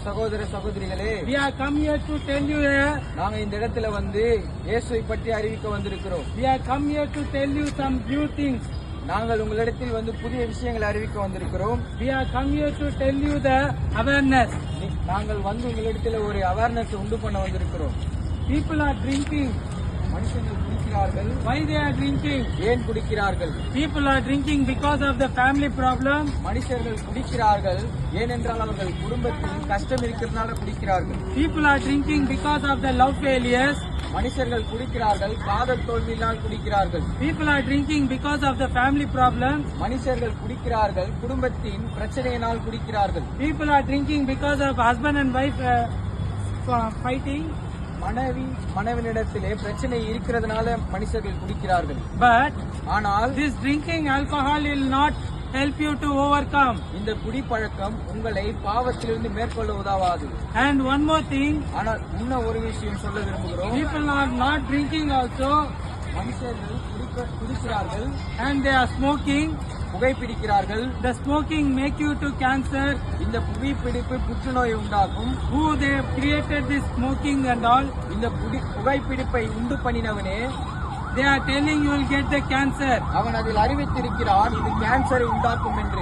சகோதர சகோதரிகளே, we are come here to tell you நாங்க இந்த இடத்துல வந்து இயேசுவை பற்றி அறிவிக்க வந்திருக்கிறோம். we are come here to tell you some new things. நாங்கள் உங்களிடத்தில் வந்து புதிய விஷயங்களை அறிவிக்க வந்திருக்கிறோம். We are come here to tell you the awareness. நாங்கள் வந்து உங்களிடத்தில் ஒரு அவேர்னஸ் உண்டு பண்ண வந்திருக்கிறோம். People are drinking. மனுஷங்கள் குடிக்கிறார்கள். Why they are drinking? ஏன் குடிக்கிறார்கள்? People are drinking because of the family problem. மனுஷர்கள் குடிக்கிறார்கள் ஏனென்றால் அவர்கள் குடும்பத்தில் கஷ்டம் இருக்கிறதுனால குடிக்கிறார்கள். People are drinking because of the love failures. மனுஷர்கள் குடிக்கிறார்கள் காதல் தோல்வியினால் குடிக்கிறார்கள். People are drinking because of the family problem. மனுஷர்கள் குடிக்கிறார்கள் குடும்பத்தின் பிரச்சனையினால் குடிக்கிறார்கள். People are drinking because of husband and wife fighting. மனைவியிடத்திலே பிரச்சனை இருக்கிறதுனால மனுஷர்கள் குடிக்கிறார்கள். But ஆனால் this drinking alcohol will not help you to overcome. இந்த குடிப்பழக்கம் உங்களை பாவத்திலிருந்து மேற்கொள்ள உதவாது. And one more thing, ஆனால் இன்னும் ஒரு விஷயம் சொல்ல விரும்புகிறோம். people are not drinking also, மனுஷர்கள் குடிக்கிறார்கள் and they are smoking. புகைப்பிடிக்கிறார்கள். The smoking make you to cancer. இந்த புகைப்பிடிப்பு புற்றுநோய் உண்டாக்கும். Who they created this smoking and all? இந்த புகைப்பிடிப்பை உண்டு பண்ணினவனே They are telling you will get the cancer. அவன் அதில் அறிவித்திருக்கிறான் இது கேன்சரை உண்டாக்கும் என்று.